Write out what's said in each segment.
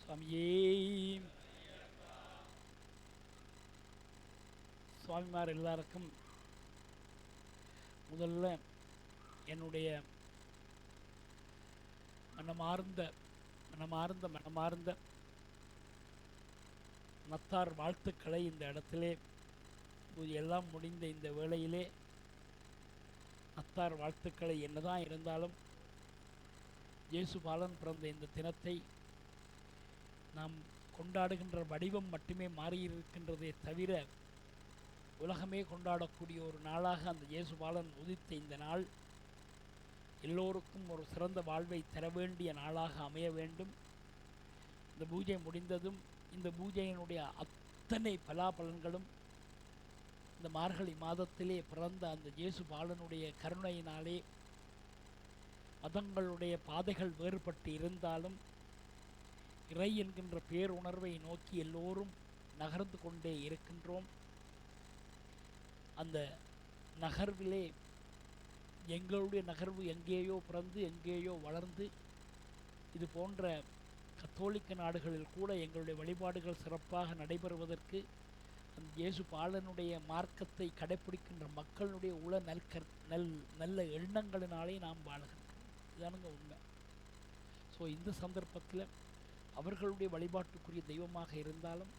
சுவாமியே. சுவாமிமார் எல்லாருக்கும் முதல்ல என்னுடைய மனமார்ந்த மனமார்ந்த மனமார்ந்த நத்தார் வாழ்த்துக்களை இந்த இடத்திலே எல்லாம் முடிந்த இந்த வேளையிலே நத்தார் வாழ்த்துக்களை என்னதான் இருந்தாலும் இயேசுபாலன் பிறந்த இந்த தினத்தை நாம் கொண்டாடுகின்ற வடிவம் மட்டுமே மாறியிருக்கின்றதே தவிர உலகமே கொண்டாடக்கூடிய ஒரு நாளாக அந்த இயேசுபாலன் உதித்த இந்த நாள் எல்லோருக்கும் ஒரு சிறந்த வாழ்வை தர வேண்டிய நாளாக அமைய வேண்டும். இந்த பூஜை முடிந்ததும் இந்த பூஜையினுடைய அத்தனை பலாபலன்களும் இந்த மார்கழி மாதத்திலே பிறந்த அந்த இயேசுபாலனுடைய கருணையினாலே மதங்களுடைய பாதைகள் வேறுபட்டு இருந்தாலும் இறை என்கின்ற பேருணர்வை நோக்கி எல்லோரும் நகர்ந்து கொண்டே இருக்கின்றோம். அந்த நகர்விலே எங்களுடைய நகர்வு எங்கேயோ பிறந்து எங்கேயோ வளர்ந்து இது போன்ற கத்தோலிக்க நாடுகளில் கூட எங்களுடைய வழிபாடுகள் சிறப்பாக நடைபெறுவதற்கு அந்த இயேசுபாலனுடைய மார்க்கத்தை கடைப்பிடிக்கின்ற மக்களுடைய நல்ல எண்ணங்களினாலே நாம் வாழுகின்றோம். இதுதானுங்க உண்மை. ஸோ இந்த சந்தர்ப்பத்தில் அவர்களுடைய வழிபாட்டுக்குரிய தெய்வமாக இருந்தாலும்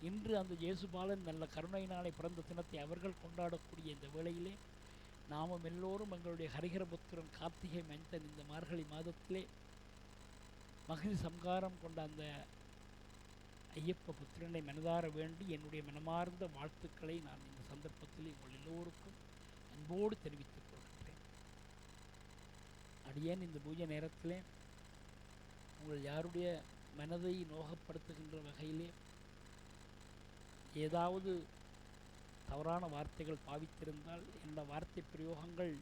இன்று அந்த இயேசுபாலன் நல்ல கருணையினாலே பிறந்த தினத்தை அவர்கள் கொண்டாடக்கூடிய இந்த வேளையிலே நாமும் எல்லோரும் எங்களுடைய ஹரிஹரபுத்திரன் கார்த்திகை மைந்தன் இந்த மார்கழி மாதத்திலே மகிழ் சம்காரம் கொண்ட அந்த ஐயப்ப புத்திரனை மனதார வேண்டி என்னுடைய மனமார்ந்த வாழ்த்துக்களை நான் இந்த சந்தர்ப்பத்தில் உங்கள் எல்லோருக்கும் அன்போடு தெரிவித்துக் கொள்கின்றேன். அடியேன் இந்த பூஜை நேரத்திலே உங்கள் யாருடைய மனதை நோகப்படுத்துகின்ற வகையிலே ஏதாவது தவறான வார்த்தைகள் பாவித்திருந்தால் இந்த வார்த்தை பிரயோகங்கள்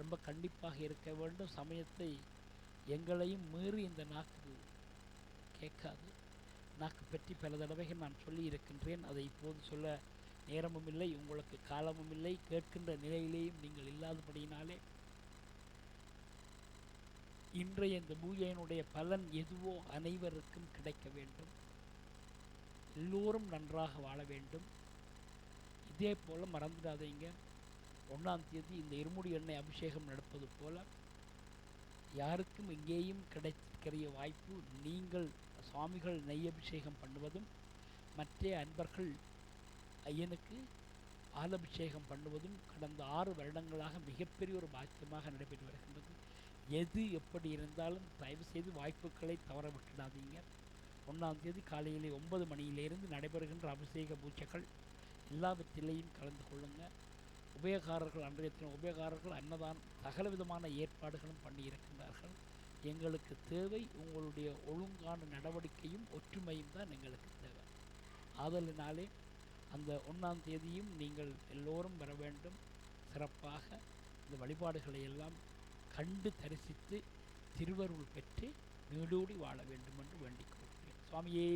ரொம்ப கண்டிப்பாக இருக்க வேண்டும். சமயத்தை எங்களையும் மீறி இந்த நாக்கு கேட்காது. நாக்கு பற்றி பல தடவைகள் நான் சொல்லி இருக்கின்றேன். அதை இப்போது சொல்ல நேரமும் இல்லை, உங்களுக்கு காலமும் இல்லை, கேட்கின்ற நிலையிலேயும் நீங்கள் இல்லாதபடியினாலே இன்றைய இந்த பூஜையினுடைய பலன் எதுவோ அனைவருக்கும் கிடைக்க வேண்டும். எல்லோரும் நன்றாக வாழ வேண்டும். இதே போல் மறந்துடாதீங்க, 1ஆம் தேதி இந்த இருமுடி எண்ணெய் அபிஷேகம் நடப்பது போல் யாருக்கும் எங்கேயும் கிடைக்கிற வாய்ப்பு நீங்கள் சுவாமிகள் நெய் அபிஷேகம் பண்ணுவதும் மற்ற அன்பர்கள் ஐயனுக்கு பாலபிஷேகம் பண்ணுவதும் கடந்த 6 வருடங்களாக மிகப்பெரிய ஒரு பாக்கியமாக நடைபெற்று வருகின்றது. எது எப்படி இருந்தாலும் தயவு செய்து வாய்ப்புகளை தவற விட்டுடாதீங்க. 1ஆம் தேதி காலையிலே 9 மணியிலிருந்து நடைபெறுகின்ற அபிஷேக பூஜைகள் எல்லாவற்றிலையும் கலந்து கொள்ளுங்கள். உபயகாரர்கள் அன்றைய தினம் உபயகாரர்கள் அன்னதானம் சகல விதமான ஏற்பாடுகளும் பண்ணியிருக்கின்றார்கள். எங்களுக்கு தேவை உங்களுடைய ஒழுங்கான நடவடிக்கையும் ஒற்றுமையும் தான் எங்களுக்கு தேவை. ஆதலினாலே அந்த 1ஆம் தேதியும் நீங்கள் எல்லோரும் வர வேண்டும். சிறப்பாக இந்த வழிபாடுகளை எல்லாம் கண்டு தரிசித்து திருவருள் பெற்று நீடூடி வாழ வேண்டும் என்று வேண்டிக் கொள்கிறேன். சுவாமியே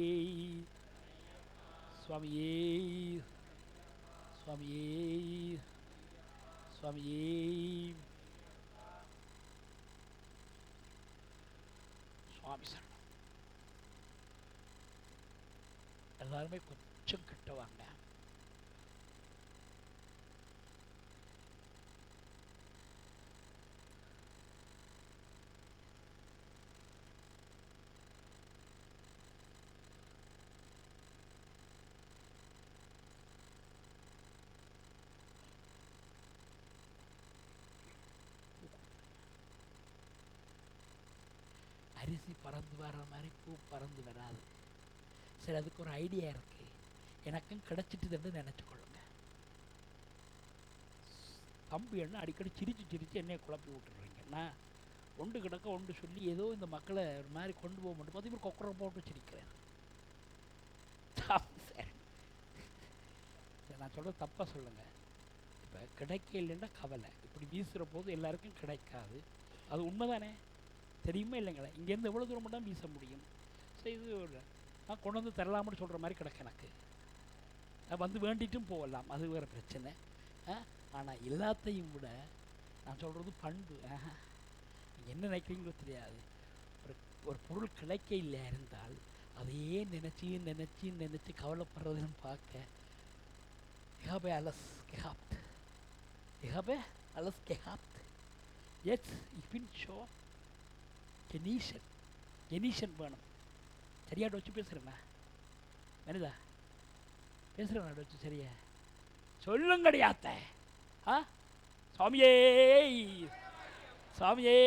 சுவாமியே சுவாமியே சுவாமியே. சுவாமி சரணம். எல்லாருமே கொஞ்சம் கிட்ட வாங்க. அரிசி பறந்து வர்ற மாதிரி பூ பறந்து வராது. சரி, அதுக்கு ஒரு ஐடியா இருக்குது, எனக்கும் கிடச்சிட்டுதுன்னு நினச்சிக்கொள்ளுங்க. தம்பி என்ன அடிக்கடி சிரித்து என்னையை குழப்பி விட்டுறீங்க. நான் ஒன்று கிடக்க ஒன்று சொல்லி ஏதோ இந்த மக்களை ஒரு மாதிரி கொண்டு போக மாட்டோம். பார்த்து இப்போ கொக்கரை போட்டு சிரிக்கிறேன். சரி, நான் சொல்கிறது தப்பாக சொல்லுங்கள். இப்போ கிடைக்க இல்லைன்னா கவலை. இப்படி வீசுகிற போது எல்லாருக்கும் கிடைக்காது. அது உண்மை தானே, தெரியுமா இல்லைங்களா? இங்கேருந்து எவ்வளோ தூரம் மட்டும் வீச முடியும். ஸோ இது நான் கொண்டு வந்து தரலாம்னு சொல்கிற மாதிரி கிடக்கு எனக்கு. வந்து வேண்டிட்டும் போகலாம், அது வேறு பிரச்சனை. ஆனால் எல்லாத்தையும் விட நான் சொல்கிறது பண்பு. என்ன நினைக்கிறீங்களோ தெரியாது. ஒரு பொருள் கிடைக்க இல்லை இருந்தால் அதையே நினச்சி நினச்சி நினச்சி கவலைப்படுறதுன்னு பார்க்க ich habe alles gehabt. Ich habe alles gehabt. Jetzt, ich bin schon genießen. Genießen வேணும். சரியா டொச்சு பேசுகிறேண்ணா? என்னதா பேசுகிறேண்ணா டொச்சு சரியா? சொல்லுங்கடியாத்த. ஆ சுவாமியே சுவாமியே.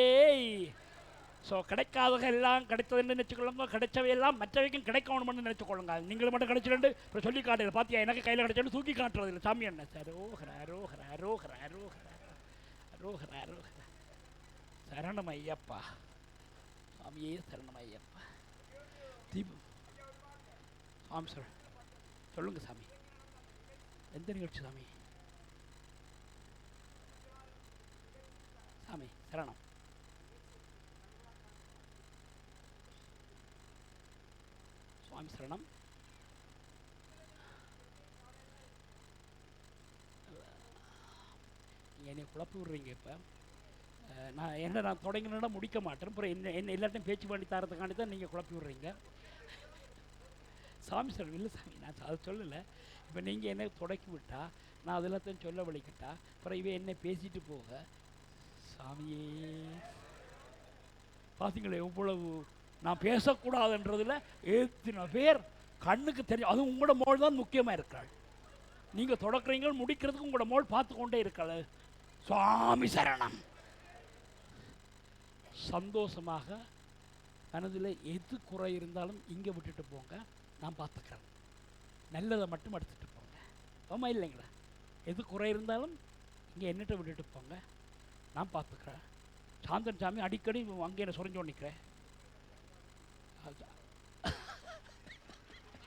ஸோ கிடைக்காதவங்க எல்லாம் கிடைத்ததுன்னு நினச்சிக்கொள்ளுங்க, கிடைச்சவையெல்லாம் மற்றவைக்கும் கிடைக்கணும்னு நினச்சிக்கொள்ளுங்க. நீங்களும் மட்டும் கிடைச்சிட்டு இப்போ சொல்லி காட்டுறது பார்த்தியா, எனக்கு கையில் கிடைச்சோன்னு தூக்கி காட்டுறது இல்லை. சாமி என்ன அரோகர அரோகர அரோகர அரோகர அரோகர அரோகர சரணம் ஐயப்பா. சாமியே சரணம் ஐயப்பா. தீபம் ஆம் சார் சொல்லுங்கள் சாமி. எந்த நிகழ்ச்சி சாமி? சாமி சரணம். சுவாமி சரணம். என்னை குழப்பி விட்றீங்க இப்போ. நான் தொடங்கினா முடிக்க மாட்டேன். அப்புறம் என்ன எல்லாத்தையும் பேச்சு பண்ணி தரத்துக்காண்டி தான் நீங்கள் குழப்பி விட்றீங்க. சாமி சரணம். இல்லை சாமி, நான் அதை சொல்லலை. இப்போ நீங்கள் என்ன தொடக்கி விட்டால் நான் அது எல்லாத்தையும் சொல்ல வலிக்கிட்டா அப்புறம் இவன் என்ன பேசிட்டு போக. சாமியே பார்த்தீங்களே எவ்வளவு நான் பேசக்கூடாதுன்றதில் எத்தனை பேர் கண்ணுக்கு தெரியும். அதுவும் உங்களோட மோள் தான் முக்கியமாக இருக்காள். நீங்கள் தொடக்கிறீங்க, முடிக்கிறதுக்கு உங்களோட மோள் பார்த்து கொண்டே இருக்காள். சுவாமி சரணம். சந்தோஷமாக மனதில் எது குறை இருந்தாலும் இங்கே விட்டுட்டு போங்க, நான் பார்த்துக்கிறேன். நல்லதை மட்டும் எடுத்துகிட்டு போங்க. ஆமாம் இல்லைங்களா? எது குறை இருந்தாலும் இங்கே என்னட்ட விட்டுட்டு போங்க, நான் பார்த்துக்கிறேன். சாந்தன் சாமி அடிக்கடி அங்கே என்ன சொரிஞ்சோன்னு நிற்கிறேன்.